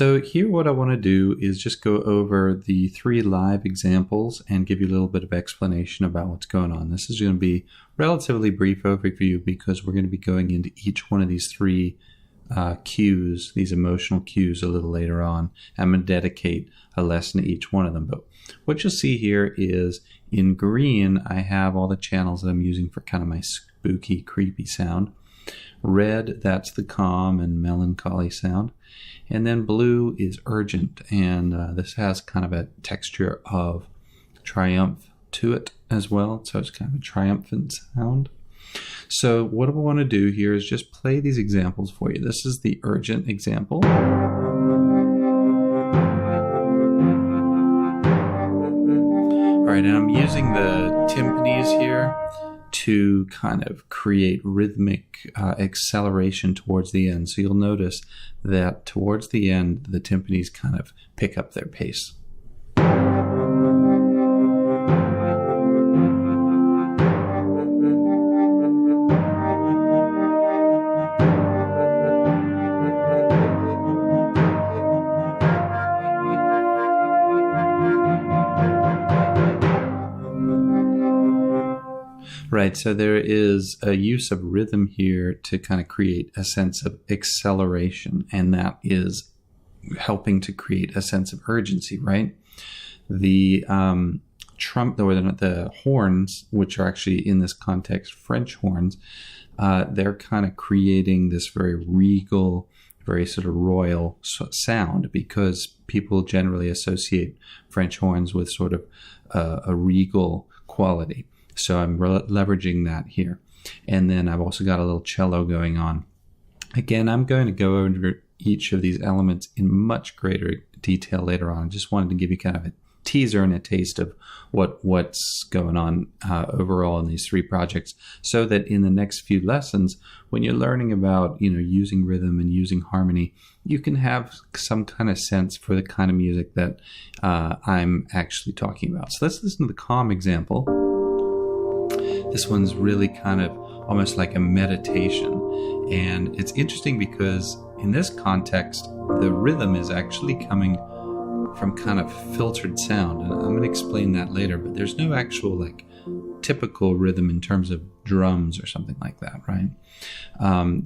So here what I want to do is just go over the 3 live examples and give you a little bit of explanation about what's going on. This is going to be relatively brief overview because we're going to be going into each one of these 3 cues, these emotional cues, a little later on. I'm going to dedicate a lesson to each one of them. But what you'll see here is in green, I have all the channels that I'm using for kind of my spooky, creepy sound. Red, that's the calm and melancholy sound. And then blue is urgent, and this has kind of a texture of triumph to it as well. So it's kind of a triumphant sound. So what I want to do here is just play these examples for you. This is the urgent example. All right, and I'm using the timpanis here to kind of create rhythmic acceleration towards the end. So you'll notice that towards the end, the timpanis kind of pick up their pace. Right, so there is a use of rhythm here to kind of create a sense of acceleration, and that is helping to create a sense of urgency, right? The the horns, which are actually in this context French horns, they're kind of creating this very regal, very sort of royal sound, because people generally associate French horns with sort of a regal quality. So I'm leveraging that here. And then I've also got a little cello going on. Again, I'm going to go over each of these elements in much greater detail later on. I just wanted to give you kind of a teaser and a taste of what's going on overall in these 3 projects, so that in the next few lessons, when you're learning about using rhythm and using harmony, you can have some kind of sense for the kind of music that I'm actually talking about. So let's listen to the calm example. This one's really kind of almost like a meditation. And it's interesting because in this context, the rhythm is actually coming from kind of filtered sound. And I'm going to explain that later, but there's no actual like typical rhythm in terms of drums or something like that, right?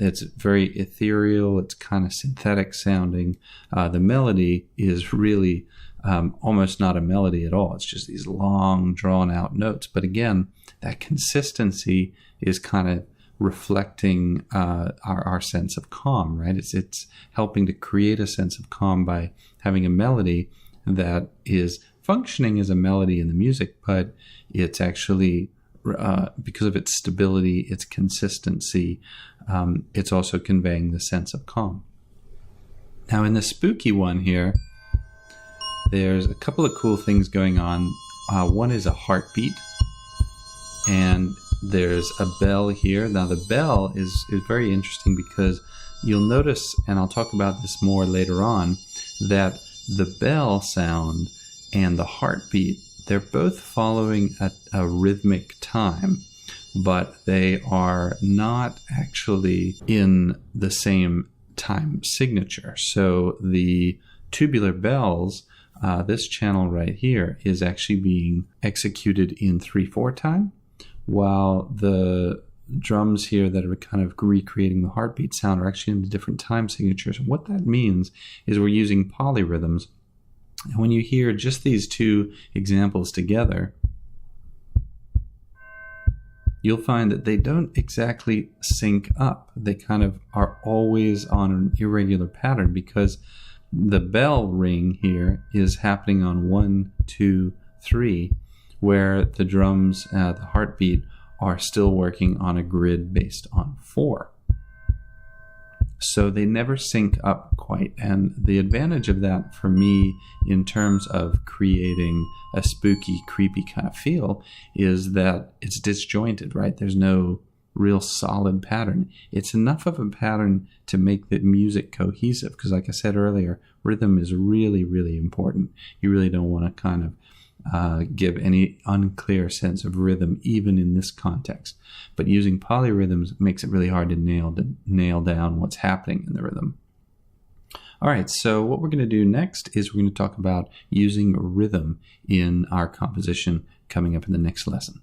It's very ethereal. It's kind of synthetic sounding. The melody is really almost not a melody at all. It's just these long, drawn-out notes. But again, that consistency is kind of reflecting our sense of calm, right? It's helping to create a sense of calm by having a melody that is functioning as a melody in the music, but it's actually, because of its stability, its consistency, it's also conveying the sense of calm. Now, in the spooky one here, there's a couple of cool things going on. One is a heartbeat, and there's a bell here. Now the bell is very interesting because you'll notice, and I'll talk about this more later on, that the bell sound and the heartbeat, they're both following a rhythmic time, but they are not actually in the same time signature. So the tubular bells, this channel right here, is actually being executed in 3/4 time, while the drums here that are kind of recreating the heartbeat sound are actually in the different time signatures. And what that means is we're using polyrhythms. And when you hear just these 2 examples together, you'll find that they don't exactly sync up. They kind of are always on an irregular pattern, because the bell ring here is happening on 1, 2, 3, where the drums, the heartbeat, are still working on a grid based on 4. So they never sync up quite. And the advantage of that for me in terms of creating a spooky, creepy kind of feel is that it's disjointed, right? There's no real solid pattern. It's enough of a pattern to make the music cohesive, because like I said earlier, rhythm is really, really important. You really don't want to kind of give any unclear sense of rhythm, even in this context. But using polyrhythms makes it really hard to nail down what's happening in the rhythm. All right, so what we're going to do next is we're going to talk about using rhythm in our composition coming up in the next lesson.